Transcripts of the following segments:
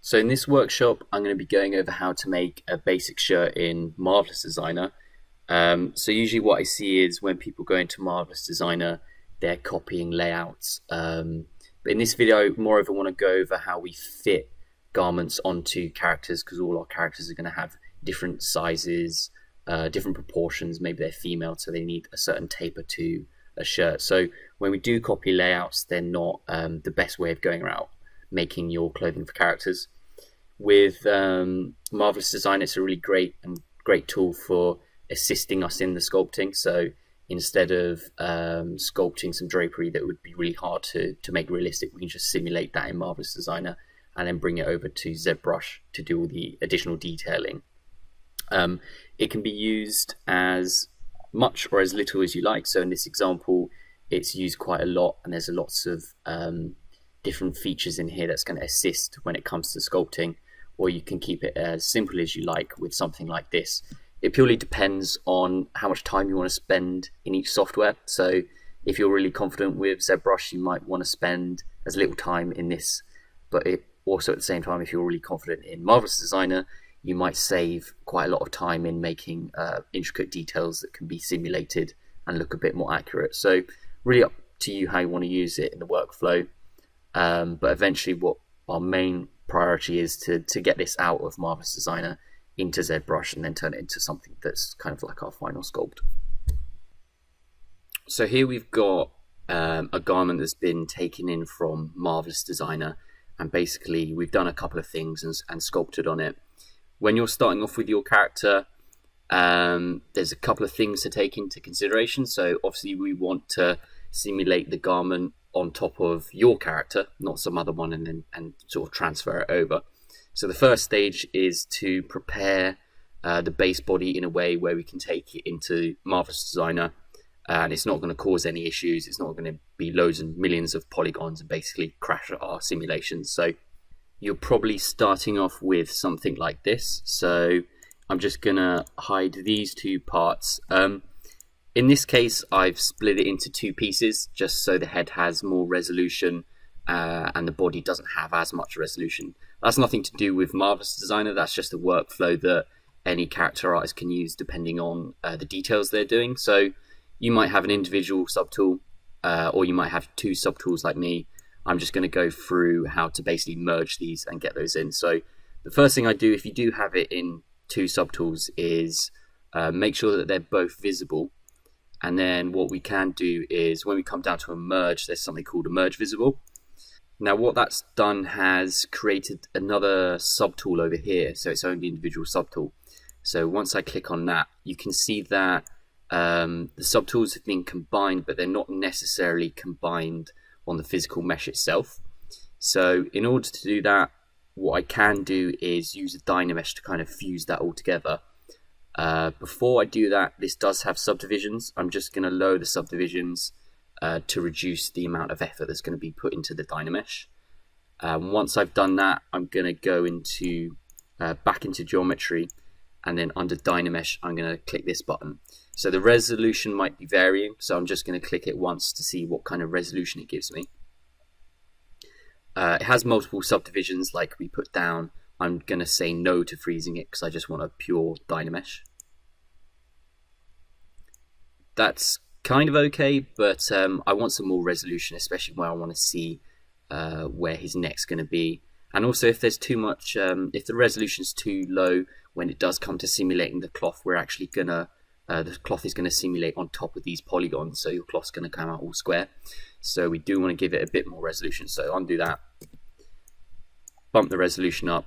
So in this workshop, I'm going to be going over how to make a basic shirt in Marvelous Designer. So usually what I see is when people go into Marvelous Designer, they're copying layouts. But in this video, I more over want to go over how we fit garments onto characters, because all our characters are going to have different sizes, different proportions. Maybe they're female, so they need a certain taper to a shirt. So when we do copy layouts, they're not the best way of going around making your clothing for characters. With Marvelous Design, it's a really great tool for assisting us in the sculpting. So instead of sculpting some drapery that would be really hard to make realistic, we can just simulate that in Marvelous Designer and then bring it over to ZBrush to do all the additional detailing. It can be used as much or as little as you like. So in this example, it's used quite a lot, and there's lots of different features in here that's going to assist when it comes to sculpting. Or you can keep it as simple as you like with something like this. It purely depends on how much time you want to spend in each software. So if you're really confident with ZBrush, you might want to spend as little time in this, but it also at the same time, if you're really confident in Marvelous Designer, you might save quite a lot of time in making intricate details that can be simulated and look a bit more accurate. So really up to you how you want to use it in the workflow. But eventually what our main priority is to get this out of Marvelous Designer into ZBrush and then turn it into something that's kind of like our final sculpt. So here we've got a garment that's been taken in from Marvelous Designer, and basically we've done a couple of things and sculpted on it. When you're starting off with your character, there's a couple of things to take into consideration. So obviously we want to simulate the garment on top of your character, not some other one, and sort of transfer it over. So the first stage is to prepare the base body in a way where we can take it into Marvelous Designer, and it's not going to cause any issues. It's not going to be loads and millions of polygons and basically crash our simulations. So you're probably starting off with something like this. So I'm just going to hide these two parts. In this case, I've split it into two pieces just so the head has more resolution and the body doesn't have as much resolution. That's nothing to do with Marvelous Designer. That's just a workflow that any character artist can use depending on the details they're doing. So you might have an individual subtool or you might have two subtools like me. I'm just going to go through how to basically merge these and get those in. So the first thing I do, if you do have it in two subtools, is make sure that they're both visible. And then what we can do is when we come down to a merge, there's something called a merge visible. Now what that's done has created another subtool over here. So it's only individual subtool. So once I click on that, you can see that the subtools have been combined, but they're not necessarily combined on the physical mesh itself. So in order to do that, what I can do is use a Dynamesh to kind of fuse that all together. Before I do that, this does have subdivisions. I'm just going to lower the subdivisions to reduce the amount of effort that's going to be put into the Dynamesh. Once I've done that, I'm going to go into back into geometry, and then under Dynamesh, I'm going to click this button. So the resolution might be varying, so I'm just going to click it once to see what kind of resolution it gives me. It has multiple subdivisions like we put down. I'm going to say no to freezing it because I just want a pure Dynamesh. That's kind of okay, but I want some more resolution, especially where I want to see where his neck's going to be. And also if there's too much, if the resolution's too low, when it does come to simulating the cloth, we're actually going to, the cloth is going to simulate on top of these polygons, so your cloth's going to come out all square. So we do want to give it a bit more resolution. So undo that, bump the resolution up.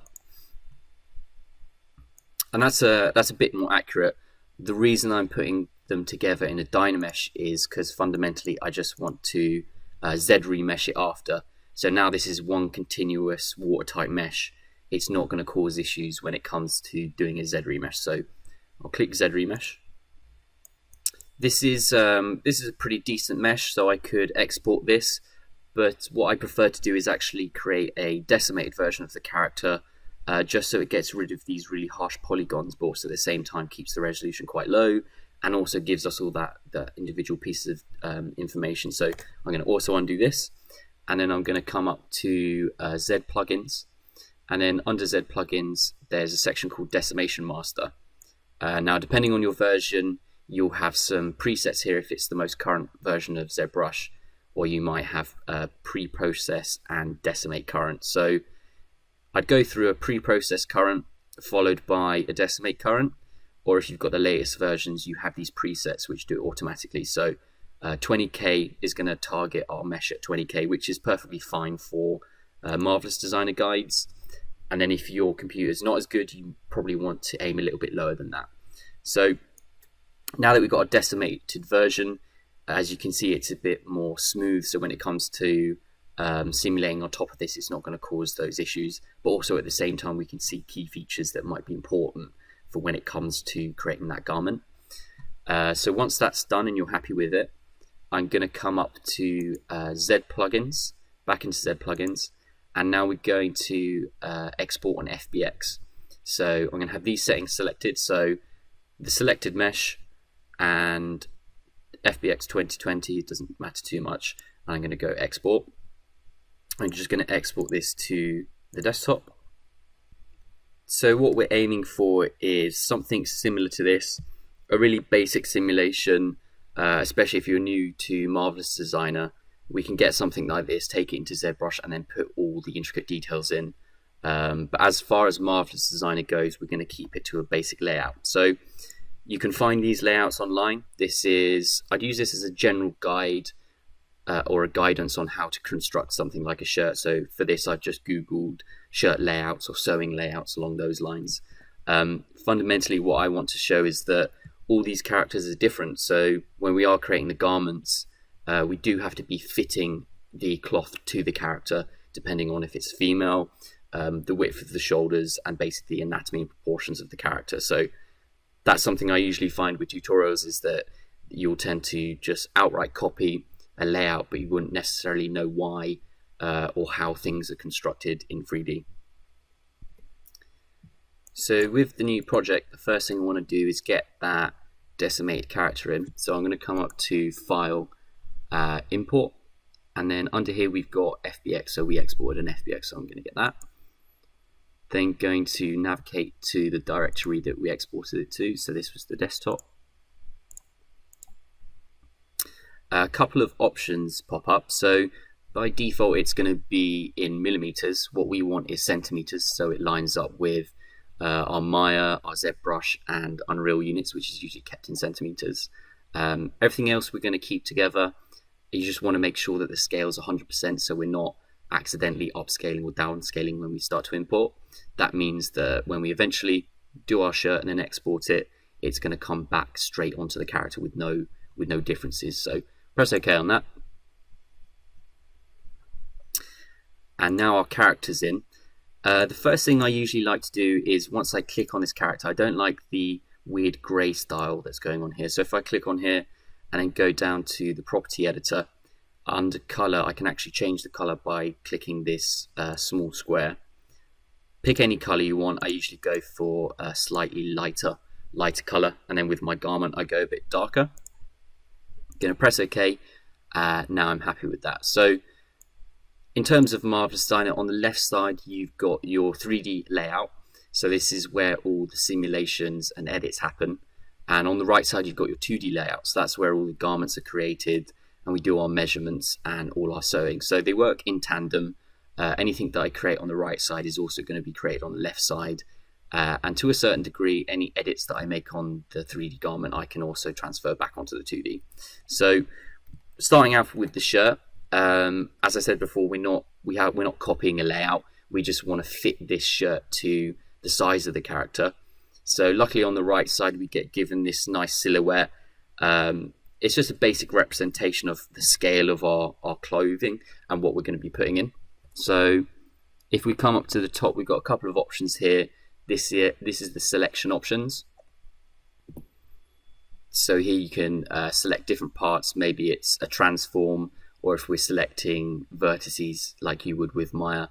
And that's a bit more accurate. The reason I'm putting them together in a Dynamesh is because fundamentally I just want to Z-remesh it after. So now this is one continuous watertight mesh. It's not going to cause issues when it comes to doing a Z-remesh. So I'll click Z-remesh. This is a pretty decent mesh, so I could export this. But what I prefer to do is actually create a decimated version of the character, just so it gets rid of these really harsh polygons, but also at the same time keeps the resolution quite low and also gives us all that individual pieces of information. So I'm going to also undo this, and then I'm going to come up to Z plugins, And then under Z plugins, there's a section called Decimation Master. Now, depending on your version, you'll have some presets here if it's the most current version of ZBrush, or you might have pre-process and decimate current. So I'd go through a pre-process current followed by a decimate current, or if you've got the latest versions, you have these presets which do it automatically. So 20K is going to target our mesh at 20K, which is perfectly fine for Marvelous Designer guides. And then if your computer is not as good, you probably want to aim a little bit lower than that. So now that we've got a decimated version, as you can see, it's a bit more smooth. So when it comes to simulating on top of this, it's not going to cause those issues. But also at the same time, we can see key features that might be important for when it comes to creating that garment. So once that's done and you're happy with it, I'm going to come up to Z plugins, back into Z plugins. And now we're going to export on FBX. So I'm going to have these settings selected. So the selected mesh and FBX 2020, it doesn't matter too much. I'm going to go export. I'm just going to export this to the desktop. So what we're aiming for is something similar to this, a really basic simulation, especially if you're new to Marvelous Designer. We can get something like this, take it into ZBrush, and then put all the intricate details in. But as far as Marvelous Designer goes, we're going to keep it to a basic layout. So you can find these layouts online. I'd use this as a general guide or a guidance on how to construct something like a shirt. So for this, I've just Googled shirt layouts or sewing layouts along those lines. Fundamentally, what I want to show is that all these characters are different. So when we are creating the garments, we do have to be fitting the cloth to the character, depending on if it's female, the width of the shoulders, and basically the anatomy and proportions of the character. So that's something I usually find with tutorials, is that you'll tend to just outright copy a layout, but you wouldn't necessarily know why or how things are constructed in 3D. So with the new project, the first thing I want to do is get that decimated character in. So I'm going to come up to File, Import, and then under here we've got FBX, so we exported an FBX, so I'm going to get that. Then going to navigate to the directory that we exported it to, so this was the desktop. A couple of options pop up. So by default it's going to be in millimeters. What we want is centimeters, so it lines up with our Maya, our ZBrush and Unreal units, which is usually kept in centimeters. Everything else we're going to keep together. You just want to make sure that the scale is 100%, so we're not accidentally upscaling or downscaling when we start to import. That means that when we eventually do our shirt and then export it, it's going to come back straight onto the character with no differences. So press OK on that. And now our character's in. The first thing I usually like to do is, once I click on this character, I don't like the weird grey style that's going on here. So if I click on here and then go down to the property editor, under color, I can actually change the color by clicking this small square. Pick any color you want. I usually go for a slightly lighter color, and then with my garment I go a bit darker. Gonna press OK. Now I'm happy with that. So in terms of Marvelous Designer, on the left side you've got your 3D layout. So this is where all the simulations and edits happen. And on the right side you've got your 2D layout. So that's where all the garments are created, and we do our measurements and all our sewing. So they work in tandem. Anything that I create on the right side is also going to be created on the left side. And to a certain degree, any edits that I make on the 3D garment, I can also transfer back onto the 2D. So starting out with the shirt, as I said before, we're not copying a layout. We just want to fit this shirt to the size of the character. So luckily on the right side we get given this nice silhouette. It's just a basic representation of the scale of our clothing and what we're going to be putting in. So if we come up to the top, we've got a couple of options here. This is the selection options. So here you can select different parts. Maybe it's a transform, or if we're selecting vertices like you would with Maya.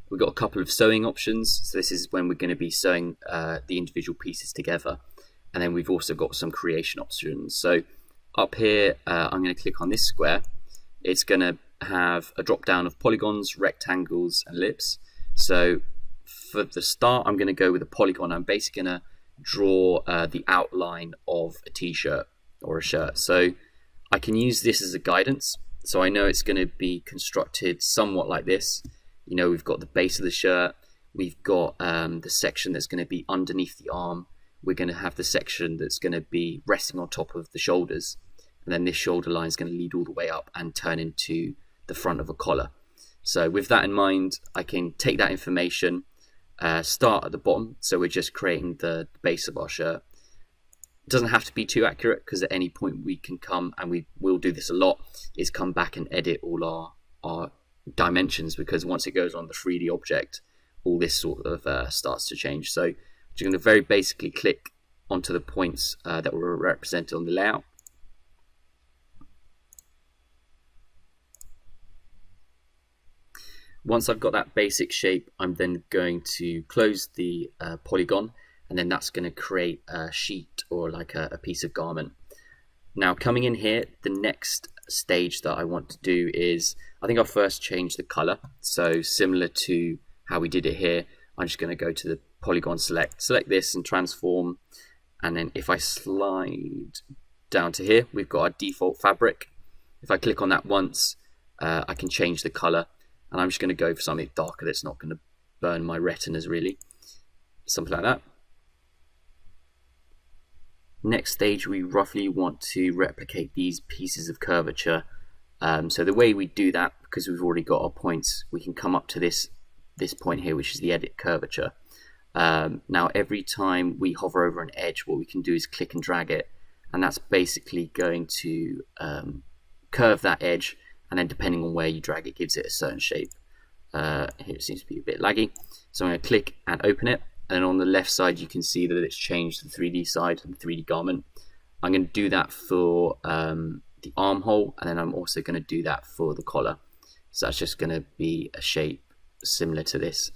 We've got a couple of sewing options. So this is when we're going to be sewing the individual pieces together. And then we've also got some creation options. So up here, I'm going to click on this square. It's going to have a drop down of polygons, rectangles and ellipse. So for the start, I'm going to go with a polygon. I'm basically going to draw the outline of a t-shirt or a shirt. So I can use this as a guidance. So I know it's going to be constructed somewhat like this. You know, we've got the base of the shirt. We've got the section that's going to be underneath the arm. We're going to have the section that's going to be resting on top of the shoulders. And then this shoulder line is going to lead all the way up and turn into the front of a collar. So with that in mind, I can take that information, start at the bottom. So we're just creating the base of our shirt. It doesn't have to be too accurate, because at any point we can come, and we will do this a lot, is come back and edit all our dimensions, because once it goes on the 3D object, all this sort of starts to change. So you're going to very basically click onto the points that were represented on the layout. Once I've got that basic shape, I'm then going to close the polygon, and then that's going to create a sheet or like a piece of garment. Now coming in here, the next stage that I want to do is, I think I'll first change the color. So similar to how we did it here, I'm just going to go to the polygon, select this and transform. And then if I slide down to here, we've got our default fabric. If I click on that once, I can change the color. And I'm just going to go for something darker that's not going to burn my retinas really. Something like that. Next stage, we roughly want to replicate these pieces of curvature. So the way we do that, because we've already got our points, we can come up to this point here, which is the edit curvature. Now every time we hover over an edge, what we can do is click and drag it. And that's basically going to curve that edge. And then depending on where you drag it, gives it a certain shape. Here it seems to be a bit laggy. So I'm going to click and open it. And then on the left side, you can see that it's changed the 3D side and the 3D garment. I'm going to do that for the armhole. And then I'm also going to do that for the collar. So that's just going to be a shape similar to this.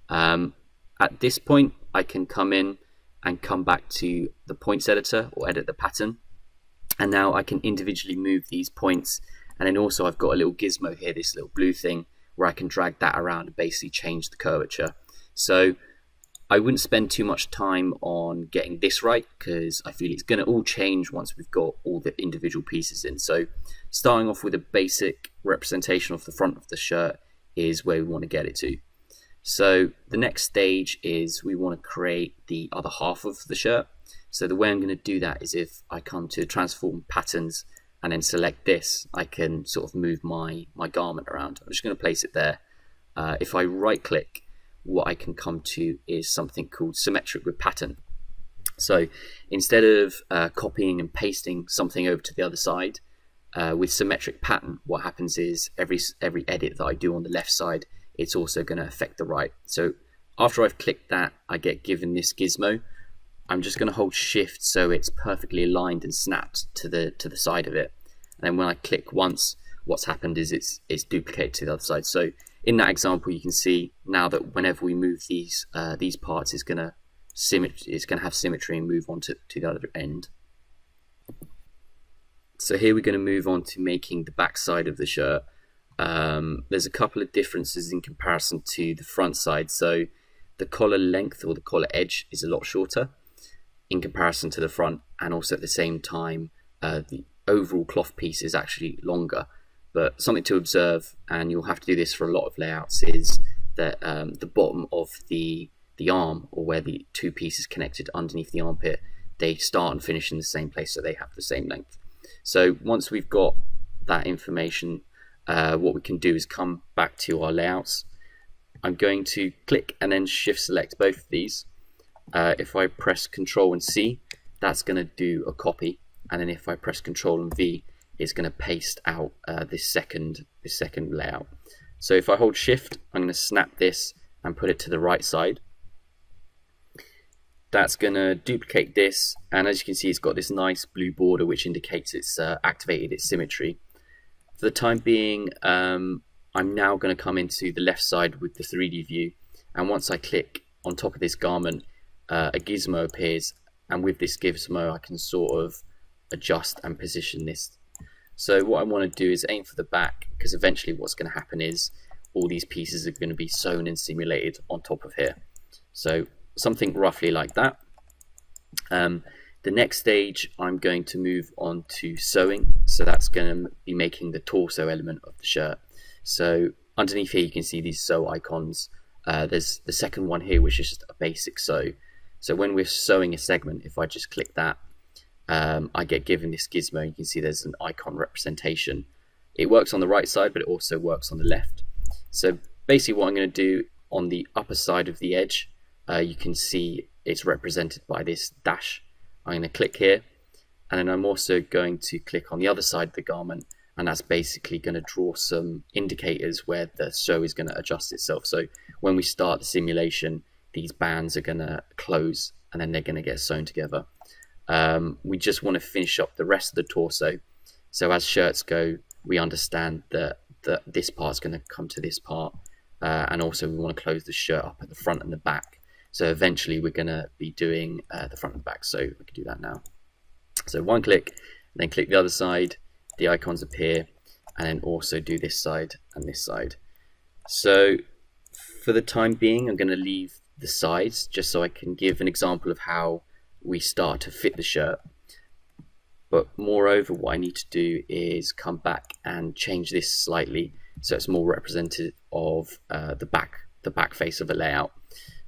At this point, I can come in and come back to the points editor or edit the pattern. And now I can individually move these points. And then also I've got a little gizmo here, this little blue thing, where I can drag that around and basically change the curvature. So I wouldn't spend too much time on getting this right, because I feel it's going to all change once we've got all the individual pieces in. So starting off with a basic representation of the front of the shirt is where we want to get it to. So the next stage is we want to create the other half of the shirt. So the way I'm going to do that is if I come to transform patterns and then select this, I can sort of move my garment around. I'm just going to place it there. If I right click, what I can come to is something called symmetric with pattern. So instead of copying and pasting something over to the other side, with symmetric pattern, what happens is every edit that I do on the left side, it's also going to affect the right. So after I've clicked that, I get given this gizmo. I'm just going to hold shift so it's perfectly aligned and snapped to the side of it. And then when I click once, what's happened is it's duplicated to the other side. So in that example, you can see now that whenever we move these parts, it's going to have symmetry and move on to the other end. So here we're going to move on to making the back side of the shirt. There's a couple of differences in comparison to the front side. So the collar length or the collar edge is a lot shorter in comparison to the front, and also at the same time the overall cloth piece is actually longer. But something to observe, and you'll have to do this for a lot of layouts, is that the bottom of the arm, or where the two pieces connected underneath the armpit, they start and finish in the same place, so they have the same length. So once we've got that information, what we can do is come back to our layouts. I'm going to click and then shift select both of these. If I press Control and C, that's going to do a copy, and then if I press Control and V, it's going to paste out this second layout. So if I hold Shift, I'm going to snap this and put it to the right side. That's going to duplicate this, and as you can see, it's got this nice blue border which indicates it's activated its symmetry. For the time being, I'm now going to come into the left side with the 3D view, and once I click on top of this garment, a gizmo appears, and with this gizmo I can sort of adjust and position this. So what I want to do is aim for the back, because eventually what's going to happen is all these pieces are going to be sewn and simulated on top of here. So something roughly like that. The next stage, I'm going to move on to sewing. So that's going to be making the torso element of the shirt. So underneath here, you can see these sew icons. There's the second one here, which is just a basic sew. So when we're sewing a segment, if I just click that, I get given this gizmo. You can see there's an icon representation. It works on the right side, but it also works on the left. So basically what I'm going to do on the upper side of the edge, you can see it's represented by this dash. I'm going to click here, and then I'm also going to click on the other side of the garment, and that's basically going to draw some indicators where the sew is going to adjust itself. So when we start the simulation, these bands are going to close and then they're going to get sewn together. We just want to finish up the rest of the torso. So as shirts go, we understand that this part's going to come to this part, and also we want to close the shirt up at the front and the back. So eventually we're going to be doing the front and the back. So we can do that now. So one click, then click the other side, the icons appear, and then also do this side and this side. So for the time being, I'm going to leave the sides just so I can give an example of how we start to fit the shirt. But moreover, what I need to do is come back and change this slightly so it's more representative of the back face of the layout.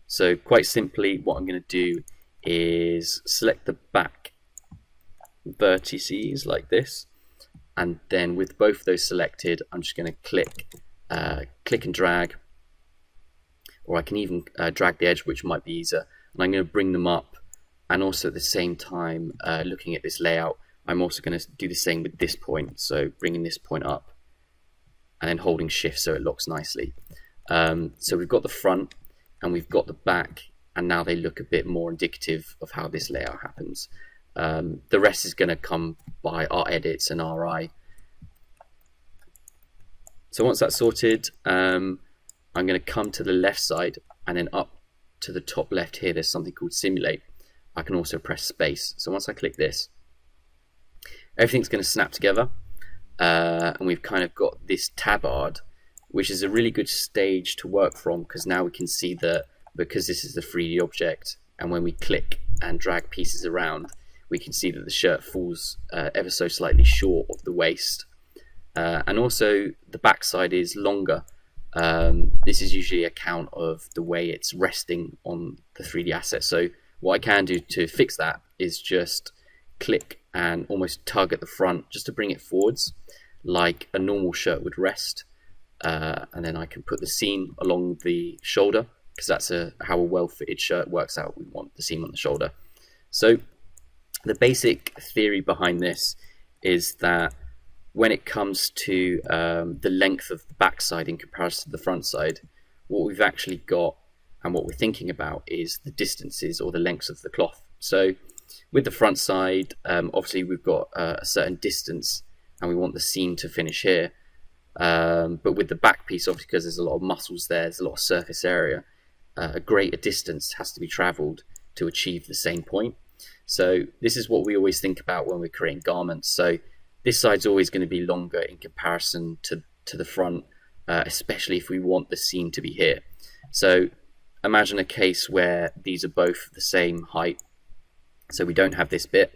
So quite simply, what I'm going to do is select the back vertices like this, and then with both of those selected, I'm just going to click and drag, or I can even drag the edge, which might be easier, and I'm going to bring them up. And also at the same time, looking at this layout, I'm also going to do the same with this point, so bringing this point up and then holding shift so it locks nicely. So we've got the front and we've got the back, and now they look a bit more indicative of how this layout happens. The rest is going to come by our edits and RI. So once that's sorted, I'm going to come to the left side, and then up to the top left here, there's something called simulate. I can also press space. So once I click this, everything's going to snap together, and we've kind of got this tabard, which is a really good stage to work from, because now we can see that because this is the 3D object, and when we click and drag pieces around, we can see that the shirt falls ever so slightly short of the waist, and also the backside is longer. This is usually a count of the way it's resting on the 3D asset. So what I can do to fix that is just click and almost tug at the front just to bring it forwards like a normal shirt would rest, and then I can put the seam along the shoulder, because that's how a well-fitted shirt works out. We want the seam on the shoulder. So the basic theory behind this is that when it comes to the length of the backside in comparison to the front side, what we've actually got and what we're thinking about is the distances or the lengths of the cloth. So with the front side, obviously we've got a certain distance and we want the seam to finish here. But with the back piece, obviously because there's a lot of muscles there's a lot of surface area, a greater distance has to be traveled to achieve the same point. So this is what we always think about when we're creating garments. So this side's always going to be longer in comparison to the front, especially if we want the seam to be here. So imagine a case where these are both the same height, so we don't have this bit.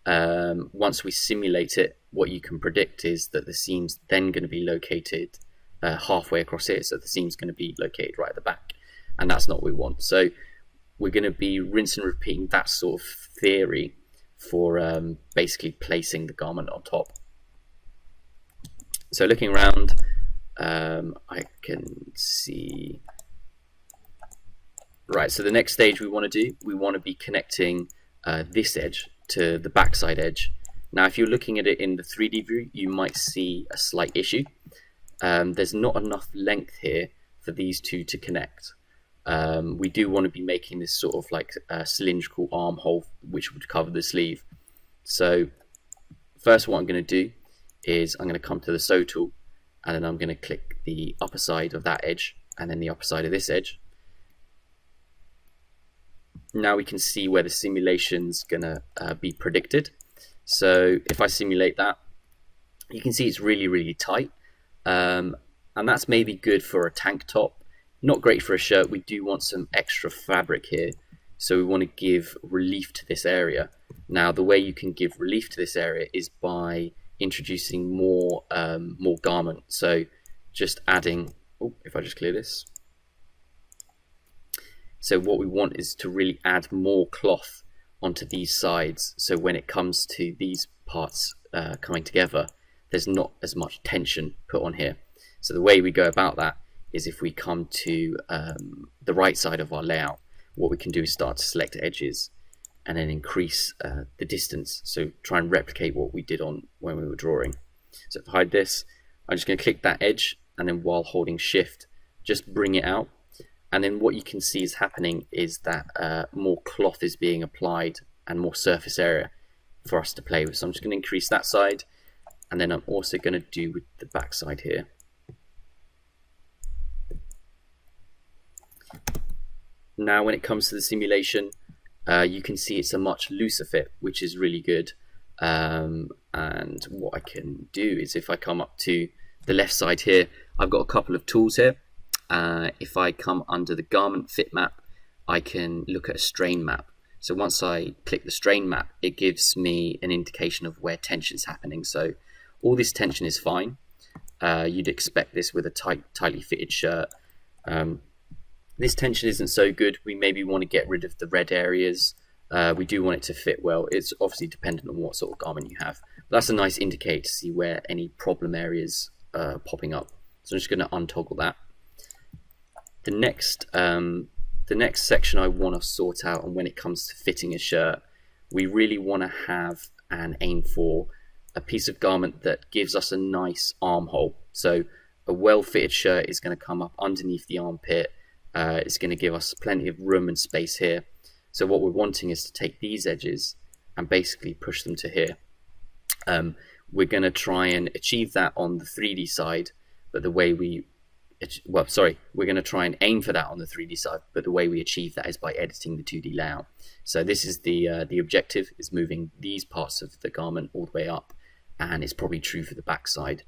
Once we simulate it, what you can predict is that the seam's then going to be located halfway across here, so the seam's going to be located right at the back, and that's not what we want. So we're going to be rinsing and repeating that sort of theory for basically placing the garment on top. So looking around, I can see, right, so the next stage we want to be connecting this edge to the backside edge. Now if you're looking at it in the 3D view, you might see a slight issue. There's not enough length here for these two to connect. We do want to be making this sort of like a cylindrical armhole which would cover the sleeve. So first what I'm going to do is I'm going to come to the sew tool, and then I'm going to click the upper side of that edge and then the upper side of this edge. Now we can see where the simulation's going to be predicted. So if I simulate that, you can see it's really, really tight. And and that's maybe good for a tank top, not great for a shirt. We do want some extra fabric here, so we want to give relief to this area. Now the way you can give relief to this area is by introducing more garment. So just adding, if I just clear this. So what we want is to really add more cloth onto these sides, so when it comes to these parts coming together, there's not as much tension put on here. So the way we go about that is, if we come to the right side of our layout, what we can do is start to select edges and then increase the distance. So try and replicate what we did on when we were drawing. So if I hide this, I'm just going to click that edge, and then while holding shift, just bring it out. And then what you can see is happening is that more cloth is being applied and more surface area for us to play with. So I'm just going to increase that side, and then I'm also going to do with the back side here. Now when it comes to the simulation, you can see it's a much looser fit, which is really good. And what I can do is, if I come up to the left side here, I've got a couple of tools here. If I come under the garment fit map, I can look at a strain map. So once I click the strain map, it gives me an indication of where tension is happening. So all this tension is fine. You'd expect this with a tightly fitted shirt. This tension isn't so good. We maybe want to get rid of the red areas. We do want it to fit well. It's obviously dependent on what sort of garment you have. But that's a nice indicator to see where any problem areas are popping up. So I'm just going to untoggle that. The next section I want to sort out, and when it comes to fitting a shirt, we really want to have and aim for a piece of garment that gives us a nice armhole. So a well-fitted shirt is going to come up underneath the armpit. It's going to give us plenty of room and space here. So what we're wanting is to take these edges and basically push them to here. We're going to try and achieve that on the 3D side, but the way we're going to try and aim for that on the 3D side, but the way we achieve that is by editing the 2D layout. So this is the objective, is moving these parts of the garment all the way up, and it's probably true for the back side.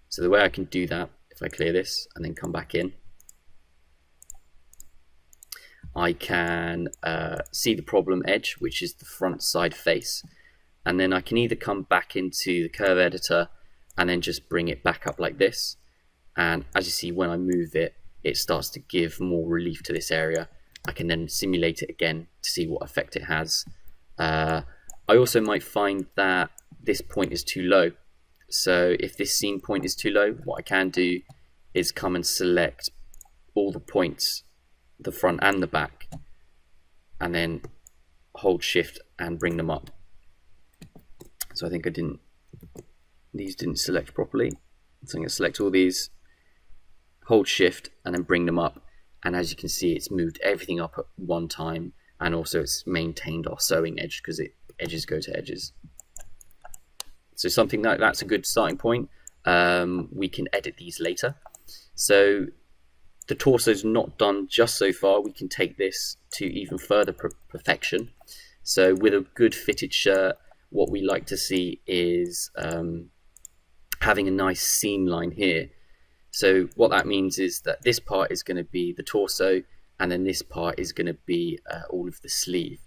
So the way I can do that, if I clear this and then come back in, I can see the problem edge, which is the front side face, and then I can either come back into the curve editor and then just bring it back up like this. And as you see, when I move it, it starts to give more relief to this area. I can then simulate it again to see what effect it has. I also might find that this point is too low. So if this seam point is too low, what I can do is come and select all the points, the front and the back, and then hold shift and bring them up. So I think these didn't select properly. So I'm going to select all these, hold shift, and then bring them up. And as you can see, it's moved everything up at one time, and also it's maintained our sewing edge because edges go to edges. So something like that's a good starting point. We can edit these later. So the torso's not done just so far. We can take this to even further perfection. So with a good fitted shirt, what we like to see is having a nice seam line here. So what that means is that this part is going to be the torso, and then this part is going to be all of the sleeve.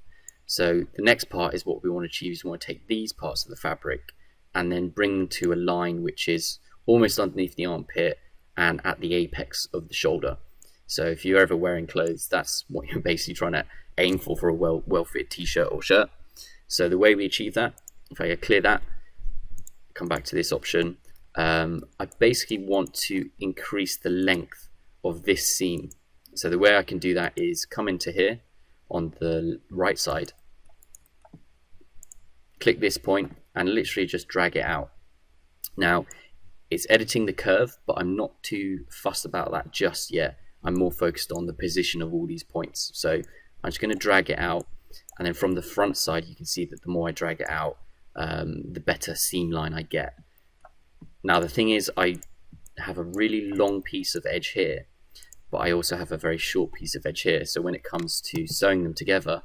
So the next part is what we want to achieve is we want to take these parts of the fabric and then bring them to a line which is almost underneath the armpit and at the apex of the shoulder. So if you're ever wearing clothes, that's what you're basically trying to aim for a well-fit t-shirt or shirt. So the way we achieve that, if I clear that, come back to this option, I basically want to increase the length of this seam. So the way I can do that is come into here on the right side, click this point and literally just drag it out. Now it's editing the curve, but I'm not too fussed about that just yet. I'm more focused on the position of all these points. So I'm just going to drag it out, and then from the front side you can see that the more I drag it out, the better seam line I get. Now the thing is, I have a really long piece of edge here, but I also have a very short piece of edge here. So when it comes to sewing them together,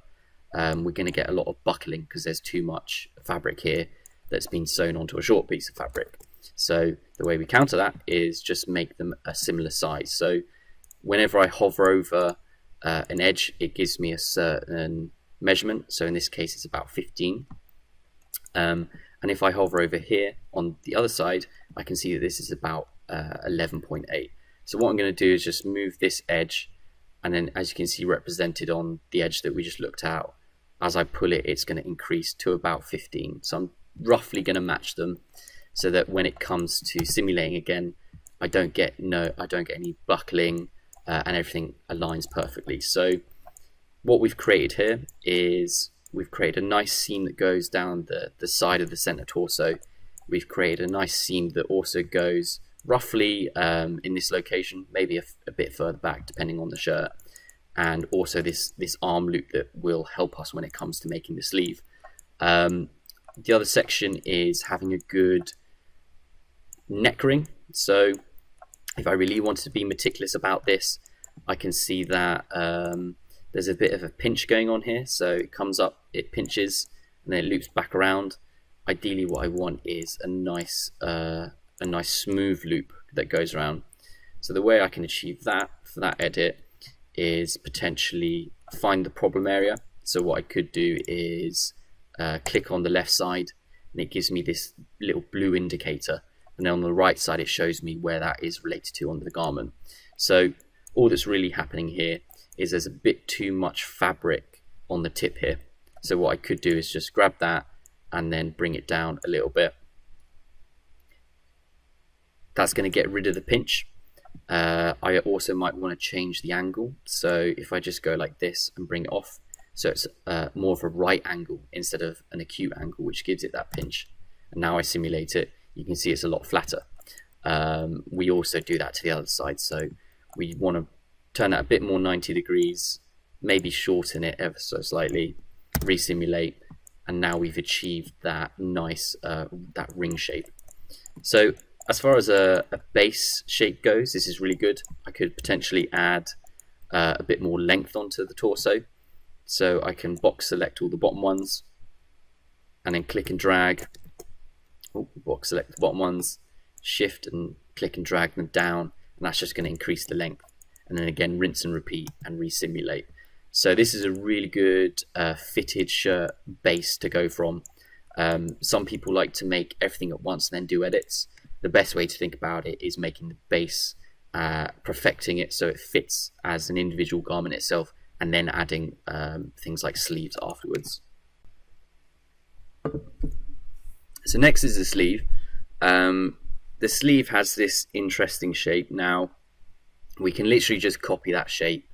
we're going to get a lot of buckling because there's too much fabric here that's been sewn onto a short piece of fabric. So the way we counter that is just make them a similar size. So whenever I hover over an edge, it gives me a certain measurement. So in this case, it's about 15. And if I hover over here on the other side, I can see that this is about 11.8. So what I'm going to do is just move this edge, and then as you can see represented on the edge that we just looked at, as I pull it, it's going to increase to about 15. So I'm roughly going to match them so that when it comes to simulating again, I don't get any buckling, and everything aligns perfectly. So what we've created here is we've created a nice seam that goes down the side of the center torso. We've created a nice seam that also goes roughly in this location, maybe a bit further back depending on the shirt, and also this arm loop that will help us when it comes to making the sleeve. The other section is having a good neck ring. So if I really wanted to be meticulous about this, I can see that there's a bit of a pinch going on here. So it comes up, it pinches, and then it loops back around. Ideally what I want is a nice smooth loop that goes around. So the way I can achieve that for that edit is potentially find the problem area. So what I could do is click on the left side, and it gives me this little blue indicator, and then on the right side it shows me where that is related to on the garment. So all that's really happening here is there's a bit too much fabric on the tip here. So what I could do is just grab that and then bring it down a little bit. That's going to get rid of the pinch. I also might want to change the angle. So if I just go like this and bring it off, so it's more of a right angle instead of an acute angle, which gives it that pinch. And now I simulate it, you can see it's a lot flatter. We also do that to the other side. So we want to turn it a bit more 90 degrees, maybe shorten it ever so slightly, resimulate, and now we've achieved that nice that ring shape. So as far as a base shape goes, this is really good. I could potentially add a bit more length onto the torso. So I can box select all the bottom ones and then click and drag. Box select the bottom ones, shift and click and drag them down, and that's just going to increase the length. And then again, rinse and repeat and resimulate. So this is a really good fitted shirt base to go from. Some people like to make everything at once and then do edits. The best way to think about it is making the base, perfecting it so it fits as an individual garment itself, and then adding things like sleeves afterwards. So next is the sleeve. The sleeve has this interesting shape. Now we can literally just copy that shape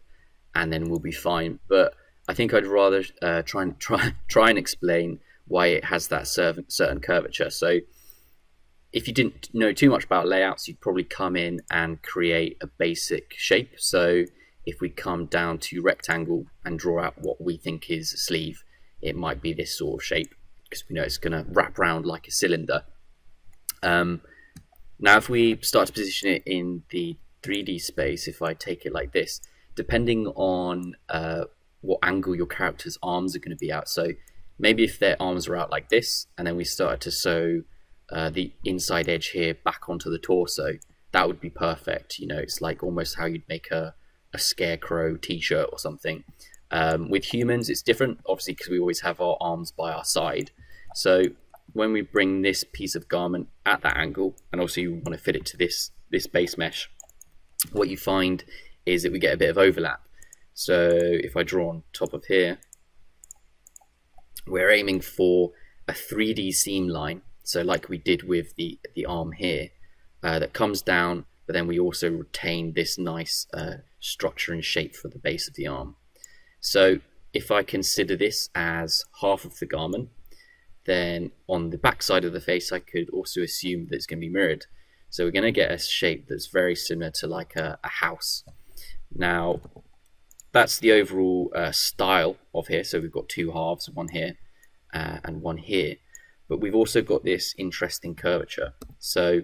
and then we'll be fine, but I think I'd rather try and explain why it has that certain curvature. So if you didn't know too much about layouts, you'd probably come in and create a basic shape. So if we come down to rectangle and draw out what we think is a sleeve, it might be this sort of shape, because we know it's going to wrap around like a cylinder. Now if we start to position it in the 3D space, if I take it like this, depending on what angle your character's arms are going to be out, so maybe if their arms are out like this, and then we started to sew the inside edge here back onto the torso, that would be perfect. You know, it's like almost how you'd make a scarecrow t-shirt or something. With humans it's different, obviously, because we always have our arms by our side. So when we bring this piece of garment at that angle, and also you want to fit it to this base mesh, what you find is that we get a bit of overlap. So if I draw on top of here, we're aiming for a 3D seam line, so like we did with the arm here, that comes down, but then we also retain this nice structure and shape for the base of the arm. So if I consider this as half of the garment, then on the back side of the face I could also assume that it's going to be mirrored. So we're going to get a shape that's very similar to like a house. Now that's the overall style of here. So we've got two halves, one here and one here, but we've also got this interesting curvature. So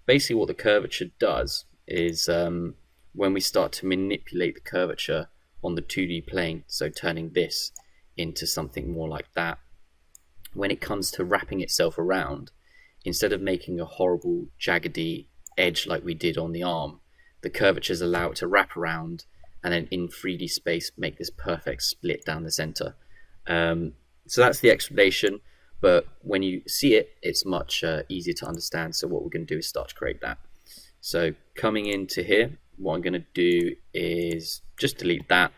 basically what the curvature does is when we start to manipulate the curvature on the 2D plane, so turning this into something more like that, when it comes to wrapping itself around, instead of making a horrible jaggedy edge like we did on the arm, the curvatures allow it to wrap around and then in 3D space make this perfect split down the center. So that's the explanation, but when you see it, it's much easier to understand. So what we're going to do is start to create that. So coming into here, what I'm going to do is just delete that.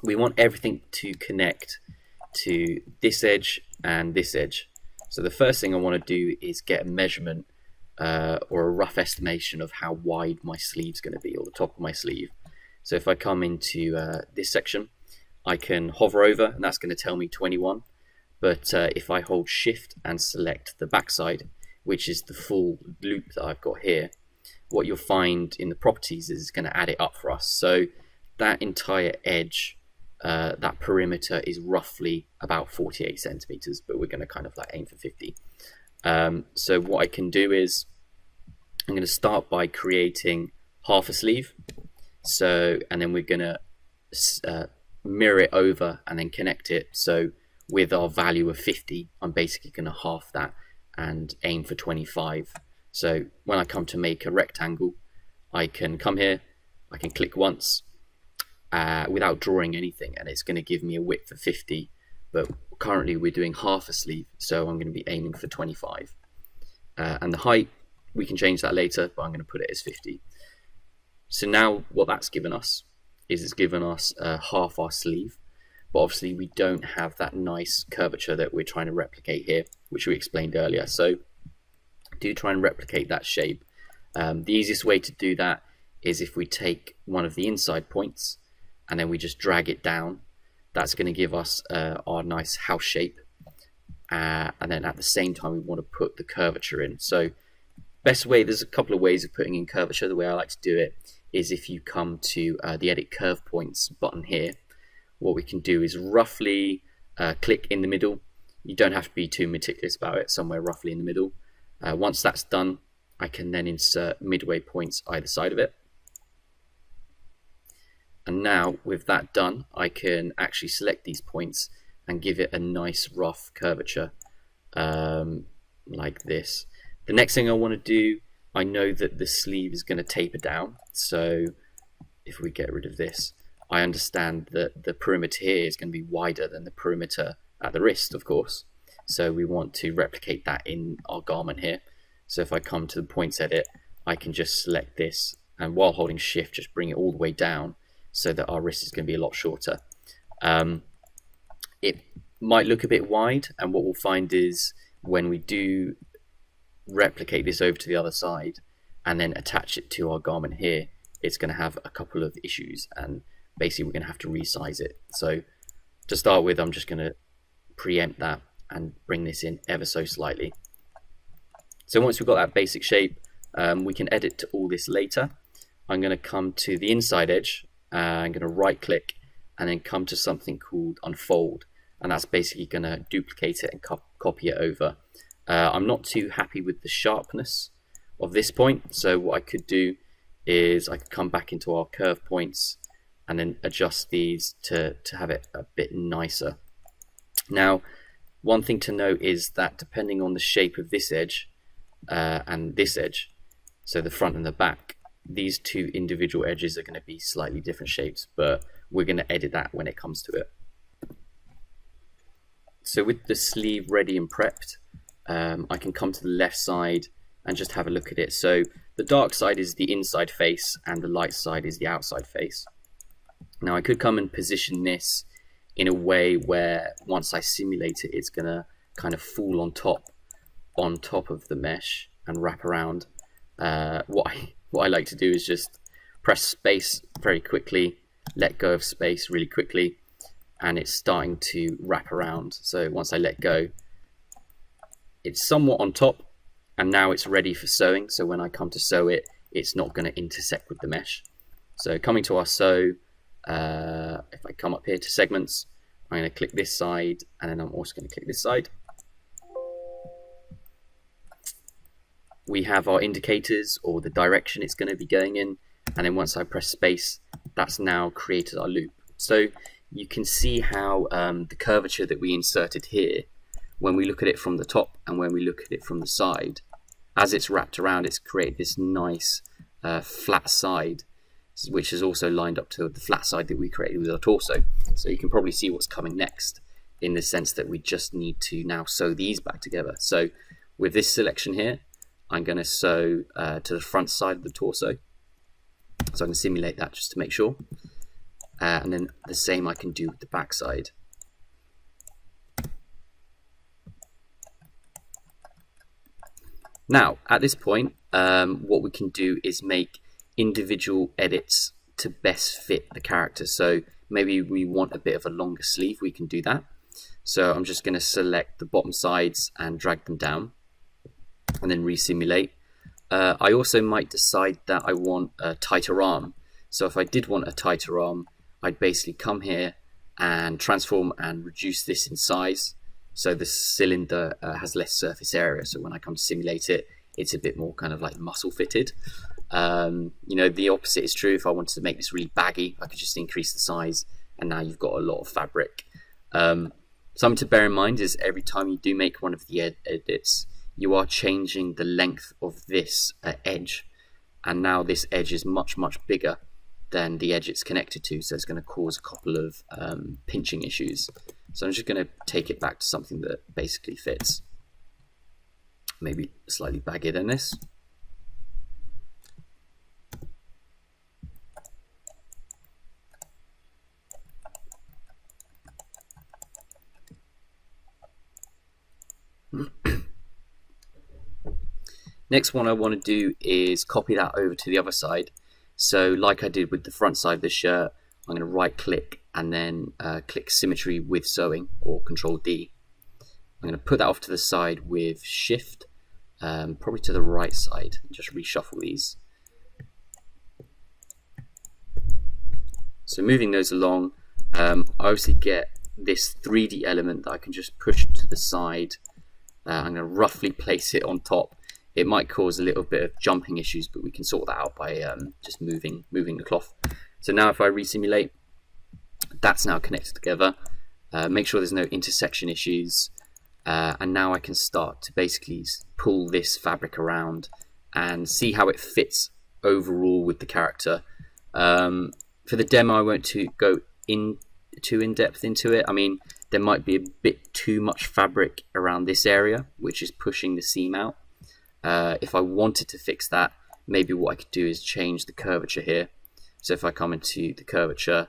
We want everything to connect to this edge and this edge. So the first thing I want to do is get a measurement or a rough estimation of how wide my sleeve's going to be, or the top of my sleeve. So if I come into this section, I can hover over and that's going to tell me 21. But if I hold shift and select the backside, which is the full loop that I've got here, what you'll find in the properties is it's going to add it up for us. So that entire edge, that perimeter is roughly about 48 centimeters, but we're going to kind of like aim for 50. So what I can do is I'm going to start by creating half a sleeve. So, and then we're going to mirror it over and then connect it. So with our value of 50, I'm basically going to half that and aim for 25. So when I come to make a rectangle, I can come here, I can click once without drawing anything, and it's going to give me a width of 50. But currently we're doing half a sleeve, so I'm going to be aiming for 25. And the height, we can change that later, but I'm going to put it as 50. So now what that's given us is it's given us half our sleeve, but obviously we don't have that nice curvature that we're trying to replicate here, which we explained earlier. So do try and replicate that shape. The easiest way to do that is if we take one of the inside points and then we just drag it down. That's going to give us our nice house shape, and then at the same time we want to put the curvature in. So best way, there's a couple of ways of putting in curvature. The way I like to do it is if you come to the edit curve points button here, what we can do is roughly click in the middle. You don't have to be too meticulous about it, somewhere roughly in the middle. Once that's done, I can then insert midway points either side of it. And now with that done, I can actually select these points and give it a nice rough curvature like this. The next thing I want to do, I know that the sleeve is going to taper down. So if we get rid of this, I understand that the perimeter here is going to be wider than the perimeter at the wrist, of course. So we want to replicate that in our garment here. So if I come to the points edit, I can just select this, and while holding shift, just bring it all the way down so that our wrist is going to be a lot shorter. It might look a bit wide, and what we'll find is when we do replicate this over to the other side and then attach it to our garment here, it's going to have a couple of issues, and basically we're going to have to resize it. So to start with, I'm just going to preempt that and bring this in ever so slightly. So once we've got that basic shape, we can edit to all this later. I'm going to come to the inside edge, I'm going to right click and then come to something called unfold, and that's basically going to duplicate it and copy it over. I'm not too happy with the sharpness of this point, so what I could do is I could come back into our curve points and then adjust these to have it a bit nicer. Now, one thing to note is that depending on the shape of this edge and this edge, so the front and the back, these two individual edges are going to be slightly different shapes, but we're going to edit that when it comes to it. So with the sleeve ready and prepped, I can come to the left side and just have a look at it. So the dark side is the inside face and the light side is the outside face. Now I could come and position this in a way where once I simulate it, it's going to kind of fall on top of the mesh and wrap around. What I like to do is just press space very quickly, let go of space really quickly, and it's starting to wrap around. So once I let go, it's somewhat on top, and now it's ready for sewing. So when I come to sew it, it's not going to intersect with the mesh. So coming to our sew, if I come up here to segments, I'm going to click this side, and then I'm also going to click this side. We have our indicators or the direction it's going to be going in, and then once I press space, that's now created our loop. So you can see how the curvature that we inserted here when we look at it from the top and when we look at it from the side, as it's wrapped around, it's created this nice flat side, which is also lined up to the flat side that we created with our torso. So you can probably see what's coming next, in the sense that we just need to now sew these back together. So with this selection here, I'm going to sew to the front side of the torso. So I can simulate that just to make sure. And then the same I can do with the back side. Now, at this point, what we can do is make individual edits to best fit the character. So maybe we want a bit of a longer sleeve, we can do that. So I'm just going to select the bottom sides and drag them down and then resimulate. I also might decide that I want a tighter arm. So if I did want a tighter arm, I'd basically come here and transform and reduce this in size. So the cylinder has less surface area. So when I come to simulate it, it's a bit more kind of like muscle fitted. You know, the opposite is true. If I wanted to make this really baggy, I could just increase the size, and now you've got a lot of fabric. Something to bear in mind is every time you do make one of the edits, you are changing the length of this edge, and now this edge is much bigger than the edge it's connected to, so it's going to cause a couple of pinching issues. So I'm just going to take it back to something that basically fits, maybe slightly baggier than this. Next one I want to do is copy that over to the other side. So like I did with the front side of the shirt, I'm going to right click and then click symmetry with sewing, or Control D. I'm going to put that off to the side with Shift, probably to the right side, and just reshuffle these. So moving those along, I obviously get this 3D element that I can just push to the side. I'm going to roughly place it on top. It might cause a little bit of jumping issues, but we can sort that out by just moving the cloth. So now if I resimulate, that's now connected together. Make sure there's no intersection issues. And now I can start to basically pull this fabric around and see how it fits overall with the character. For the demo, I won't go too in depth into it. I mean, there might be a bit too much fabric around this area, which is pushing the seam out. If I wanted to fix that, maybe what I could do is change the curvature here. So if I come into the curvature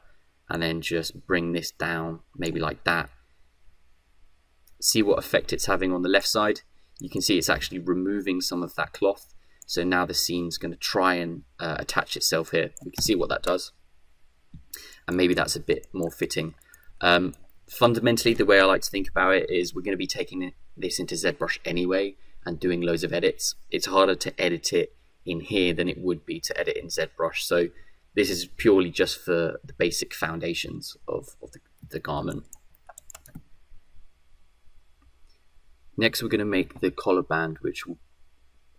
and then just bring this down, maybe like that, see what effect it's having on the left side. You can see it's actually removing some of that cloth. So now the seam's going to try and attach itself here. We can see what that does. And maybe that's a bit more fitting. Fundamentally, the way I like to think about it is we're going to be taking this into ZBrush anyway and doing loads of edits. It's harder to edit it in here than it would be to edit in ZBrush. So this is purely just for the basic foundations of the garment. Next, we're going to make the collar band, which will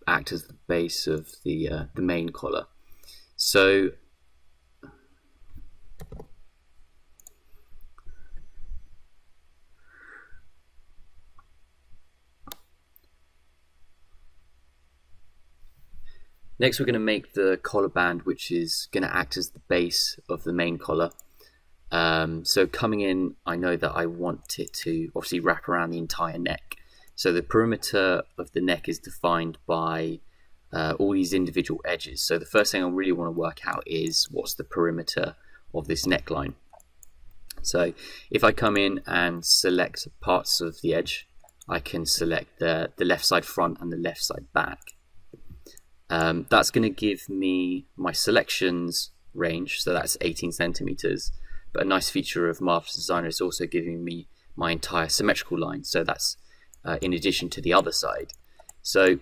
act as the base of the main collar. So next, we're going to make the collar band, which is going to act as the base of the main collar. So coming in, I know that I want it to obviously wrap around the entire neck. So the perimeter of the neck is defined by all these individual edges. So the first thing I really want to work out is what's the perimeter of this neckline. So if I come in and select parts of the edge, I can select the left side front and the left side back. That's going to give me my selections range, so that's 18 centimeters. But a nice feature of Marvelous Designer is also giving me my entire symmetrical line, so that's in addition to the other side. So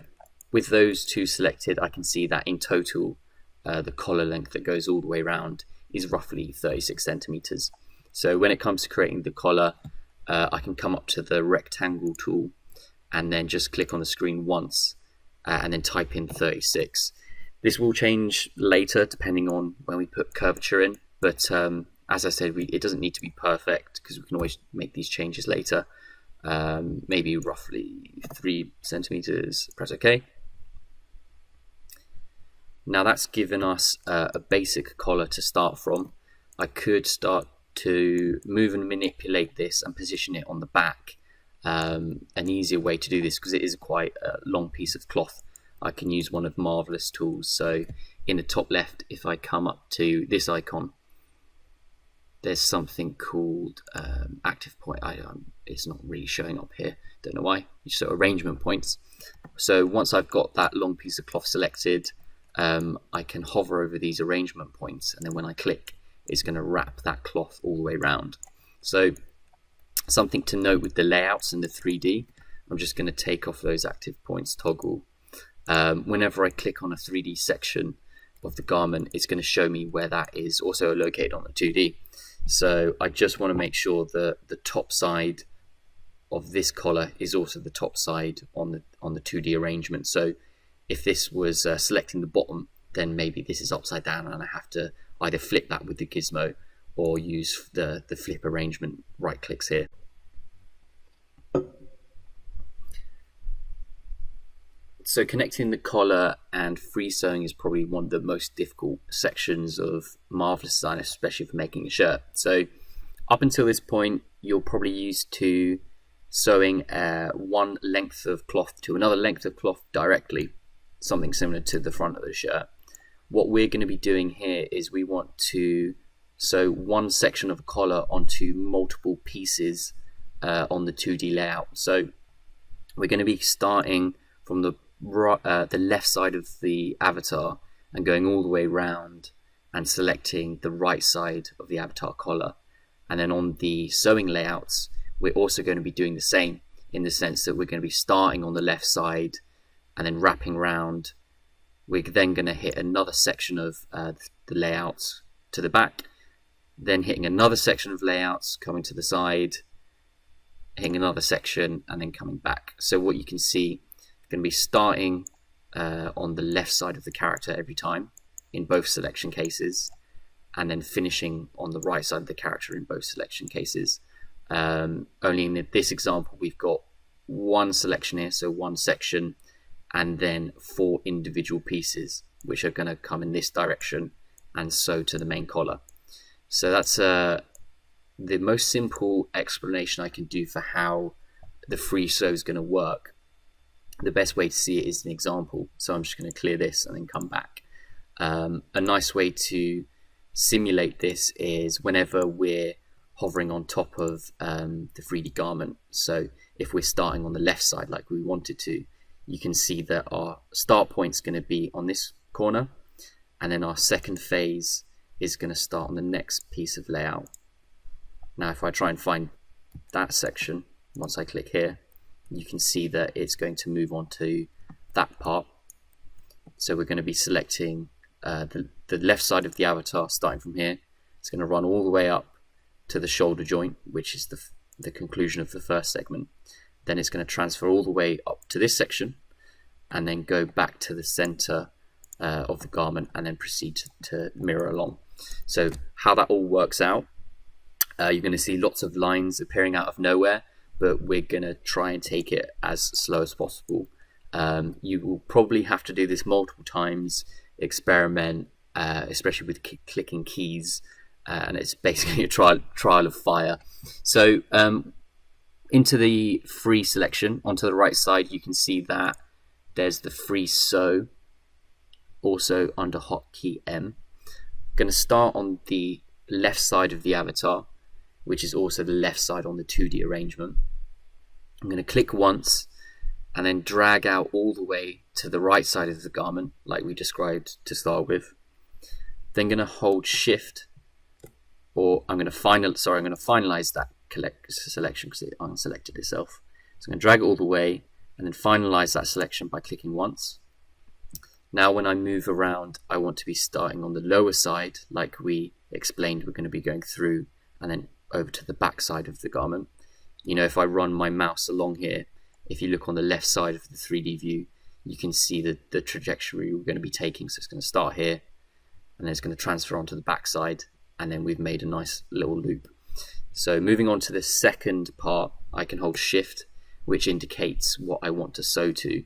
with those two selected, I can see that in total the collar length that goes all the way around is roughly 36 centimeters. So when it comes to creating the collar, I can come up to the rectangle tool and then just click on the screen once and then type in 36. This will change later depending on when we put curvature in, but as I said, it doesn't need to be perfect because we can always make these changes later. maybe roughly 3 centimeters. Press OK. Now that's given us a basic collar to start from. I could start to move and manipulate this and position it on the back. An easier way to do this, because it is quite a long piece of cloth, I can use one of Marvelous tools. So in the top left, if I come up to this icon, there's something called active point. It's not really showing up here, don't know why. So arrangement points. So once I've got that long piece of cloth selected, I can hover over these arrangement points, and then when I click, it's going to wrap that cloth all the way around. So something to note with the layouts and the 3D, I'm just going to take off those active points toggle. Whenever I click on a 3D section of the garment, it's going to show me where that is also located on the 2D. So I just want to make sure that the top side of this collar is also the top side on the 2D arrangement. So if this was selecting the bottom, then maybe this is upside down and I have to either flip that with the gizmo or use the flip arrangement right clicks here. So connecting the collar and free sewing is probably one of the most difficult sections of Marvelous design, especially for making a shirt. So up until this point, you're probably used to sewing one length of cloth to another length of cloth directly, something similar to the front of the shirt. What we're going to be doing here is we want to sew one section of a collar onto multiple pieces on the 2D layout. So we're going to be starting from the left side of the avatar and going all the way around and selecting the right side of the avatar collar. And then on the sewing layouts, we're also going to be doing the same, in the sense that we're going to be starting on the left side and then wrapping around. We're then going to hit another section of the layouts to the back, then hitting another section of layouts, coming to the side, hitting another section, and then coming back. So what you can see, going to be starting on the left side of the character every time in both selection cases, and then finishing on the right side of the character in both selection cases. Only in this example we've got one selection here, so one section, and then 4 individual pieces which are going to come in this direction and sew to the main collar. So that's the most simple explanation I can do for how the free sew is going to work. The best way to see it is an example, so I'm just going to clear this and then come back. A nice way to simulate this is whenever we're hovering on top of the 3D garment. So if we're starting on the left side like we wanted to, you can see that our start point is going to be on this corner, and then our second phase is going to start on the next piece of layout. Now if I try and find that section, once I click here, you can see that it's going to move on to that part. So we're going to be selecting the left side of the avatar starting from here. It's going to run all the way up to the shoulder joint, which is the conclusion of the first segment. Then it's going to transfer all the way up to this section and then go back to the center of the garment and then proceed to mirror along. So how that all works out, you're going to see lots of lines appearing out of nowhere, but we're going to try and take it as slow as possible. You will probably have to do this multiple times, experiment, especially with clicking keys, and it's basically a trial of fire. So into the free selection, onto the right side, you can see that there's the free sew, also under hotkey M. Going to start on the left side of the avatar, which is also the left side on the 2D arrangement. I'm going to click once and then drag out all the way to the right side of the garment, like we described to start with. Then going to hold Shift, or I'm going to finalize that selection because it unselected itself. So I'm going to drag it all the way and then finalize that selection by clicking once. Now when I move around, I want to be starting on the lower side, like we explained we're going to be going through, and then over to the back side of the garment. You know, if I run my mouse along here, if you look on the left side of the 3D view, you can see the trajectory we're going to be taking. So it's going to start here, and then it's going to transfer onto the back side, and then we've made a nice little loop. So moving on to the second part, I can hold shift, which indicates what I want to sew to.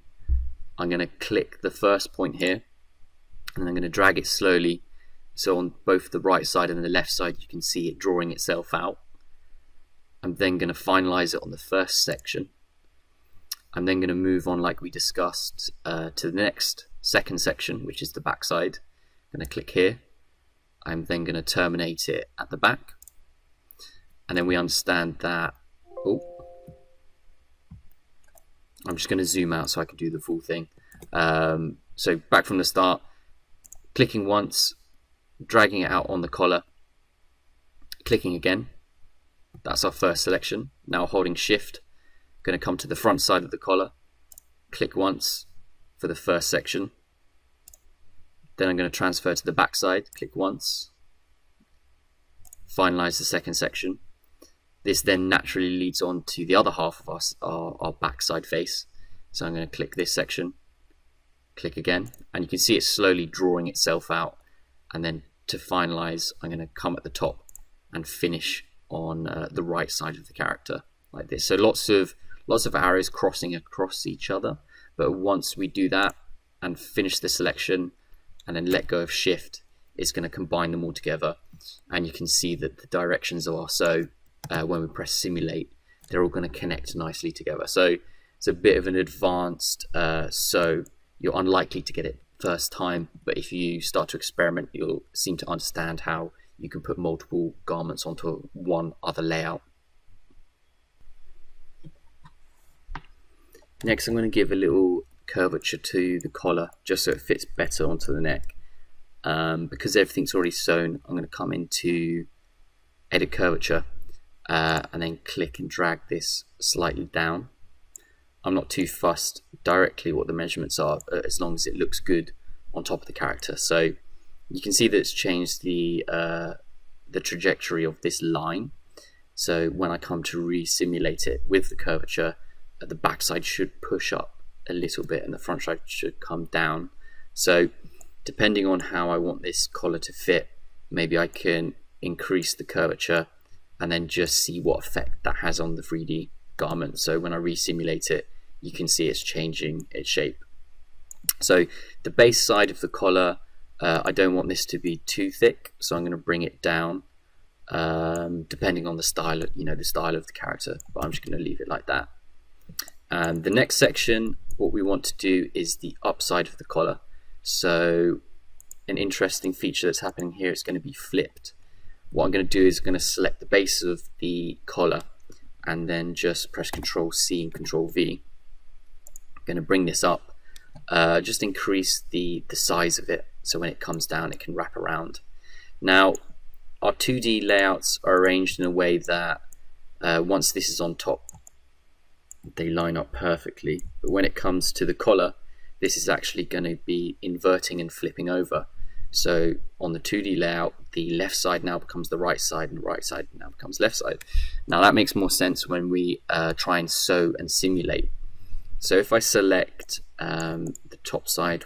I'm going to click the first point here, and I'm going to drag it slowly. So on both the right side and the left side, you can see it drawing itself out. I'm then going to finalize it on the first section. I'm then going to move on, like we discussed, to the next second section, which is the back side. I'm going to click here. I'm then going to terminate it at the back. And then we understand that, I'm just going to zoom out so I can do the full thing. So back from the start, clicking once, dragging it out on the collar, clicking again. That's our first selection. Now holding shift, going to come to the front side of the collar, click once for the first section. Then I'm going to transfer to the back side, click once, finalize the second section. This then naturally leads on to the other half of our backside face. So I'm going to click this section, click again, and you can see it slowly drawing itself out. And then to finalize, I'm going to come at the top and finish on the right side of the character like this. So lots of arrows crossing across each other. But once we do that and finish the selection and then let go of shift, it's going to combine them all together. And you can see that the directions of our sew, when we press simulate, they're all going to connect nicely together. So it's a bit of an advanced sew. You're unlikely to get it first time, but if you start to experiment, you'll seem to understand how you can put multiple garments onto one other layout. Next, I'm going to give a little curvature to the collar just so it fits better onto the neck. Because everything's already sewn, I'm going to come into edit curvature and then click and drag this slightly down. I'm not too fussed directly what the measurements are, as long as it looks good on top of the character. So you can see that it's changed the trajectory of this line. So when I come to re-simulate it with the curvature, the backside should push up a little bit and the front side should come down. So depending on how I want this collar to fit, maybe I can increase the curvature and then just see what effect that has on the 3D garment. So when I re-simulate it, you can see it's changing its shape. So the base side of the collar, I don't want this to be too thick, so I'm going to bring it down, depending on the style, the style of the character. But I'm just going to leave it like that. And the next section, what we want to do is the upside of the collar. So an interesting feature that's happening here is going to be flipped. What I'm going to do is going to select the base of the collar and then just press Control C and Control V. I'm going to bring this up, just increase the size of it so when it comes down it can wrap around. Now our 2D layouts are arranged in a way that once this is on top they line up perfectly, but when it comes to the collar this is actually going to be inverting and flipping over. So on the 2D layout, the left side now becomes the right side and the right side now becomes left side. Now that makes more sense when we try and sew and simulate. So if I select the top side,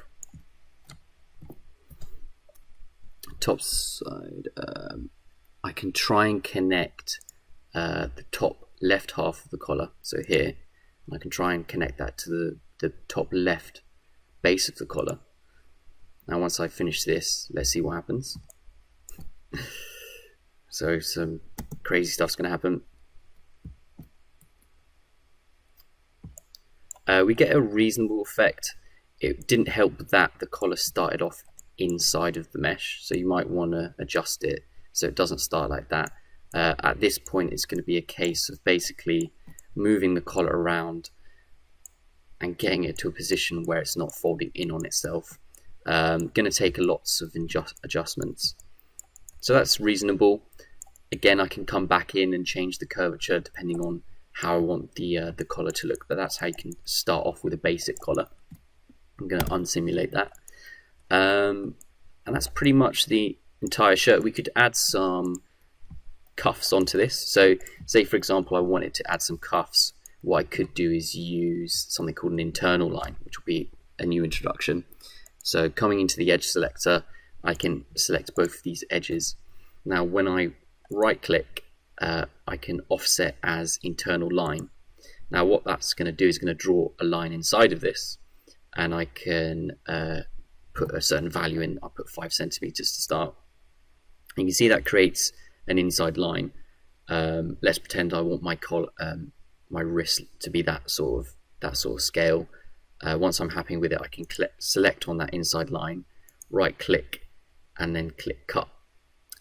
I can try and connect the top left half of the collar, so here, and I can try and connect that to the top left base of the collar. Now once I finish this, let's see what happens. So some crazy stuff's going to happen. We get a reasonable effect. It didn't help that the collar started off inside of the mesh, so you might want to adjust it so it doesn't start like that. At this point it's going to be a case of basically moving the collar around and getting it to a position where it's not folding in on itself. Going to take lots of adjustments. So that's reasonable. Again, I can come back in and change the curvature depending on how I want the collar to look, but that's how you can start off with a basic collar. I'm going to unsimulate that. And that's pretty much the entire shirt. We could add some cuffs onto this. So say for example I wanted to add some cuffs, what I could do is use something called an internal line, which will be a new introduction. So coming into the edge selector, I can select both of these edges. Now when I right click I can offset as internal line. Now what that's going to do is going to draw a line inside of this, and I can put a certain value in. I'll put 5 centimeters to start. You can see that creates an inside line. Let's pretend I want my wrist to be that sort of scale. Once I'm happy with it, I can select on that inside line, right click, and then click cut.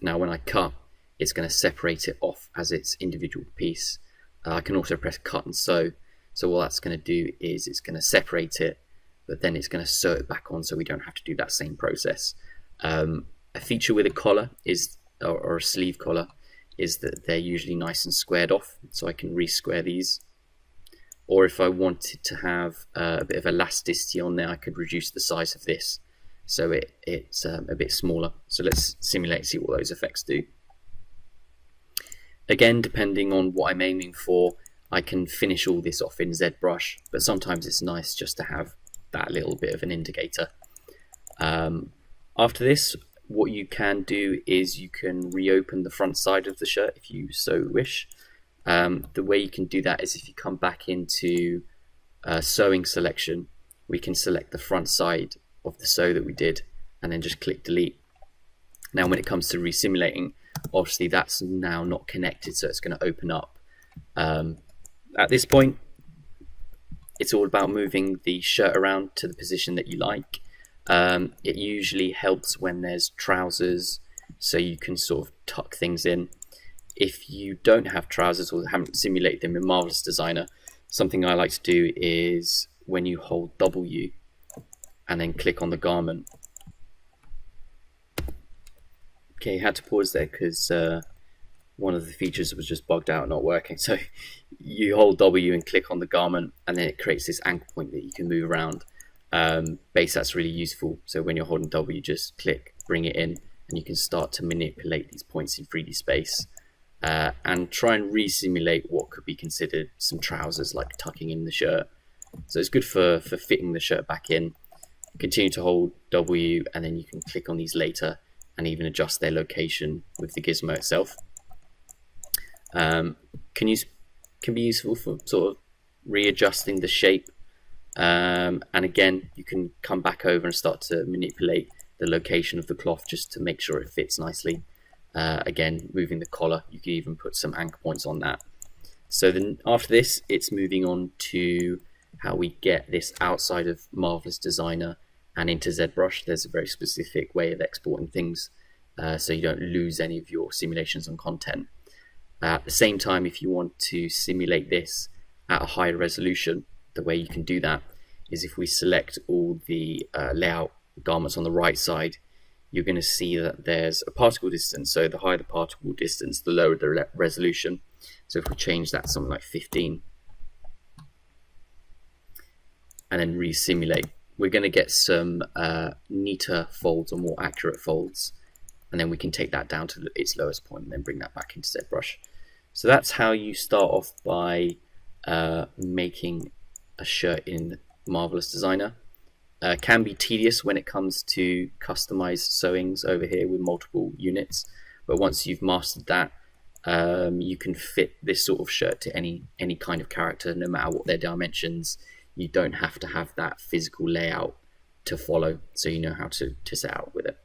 Now when I cut, it's going to separate it off as its individual piece. I can also press cut and sew. So what that's going to do is it's going to separate it, but then it's going to sew it back on, so we don't have to do that same process. A feature with a collar is, or a sleeve collar, is that they're usually nice and squared off, so I can re-square these. Or if I wanted to have a bit of elasticity on there, I could reduce the size of this so it's a bit smaller. So let's simulate, see what those effects do. Again, depending on what I'm aiming for, I can finish all this off in ZBrush, but sometimes it's nice just to have that little bit of an indicator. After this, what you can do is you can reopen the front side of the shirt if you so wish. The way you can do that is if you come back into sewing selection, we can select the front side of the sew that we did and then just click delete. Now when it comes to resimulating, obviously that's now not connected, so it's going to open up. At this point, it's all about moving the shirt around to the position that you like. It usually helps when there's trousers, so you can sort of tuck things in. If you don't have trousers or haven't simulated them in Marvelous Designer, something I like to do is when you hold W and then click on the garment. Okay, had to pause there because one of the features was just bugged out, not working. So you hold W and click on the garment, and then it creates this anchor point that you can move around. That's really useful. So when you're holding W, just click, bring it in, and you can start to manipulate these points in 3D space. And try and re-simulate what could be considered some trousers, like tucking in the shirt. So it's good for fitting the shirt back in. Continue to hold W, and then you can click on these later and even adjust their location with the gizmo itself. Can be useful for sort of readjusting the shape. And again, you can come back over and start to manipulate the location of the cloth just to make sure it fits nicely. Again, moving the collar, you can even put some anchor points on that. So then after this, it's moving on to how we get this outside of Marvelous Designer and into ZBrush. There's a very specific way of exporting things so you don't lose any of your simulations and content. At the same time, if you want to simulate this at a higher resolution, the way you can do that is if we select all the layout garments on the right side, you're going to see that there's a particle distance. So the higher the particle distance, the lower the resolution. So if we change that to something like 15 and then re-simulate, we're going to get some neater folds or more accurate folds, and then we can take that down to its lowest point and then bring that back into ZBrush. So that's how you start off by making a shirt in Marvelous Designer. Can be tedious when it comes to customized sewings over here with multiple units, but once you've mastered that, you can fit this sort of shirt to any kind of character, no matter what their dimensions. You don't have to have that physical layout to follow, so you know how to set out with it.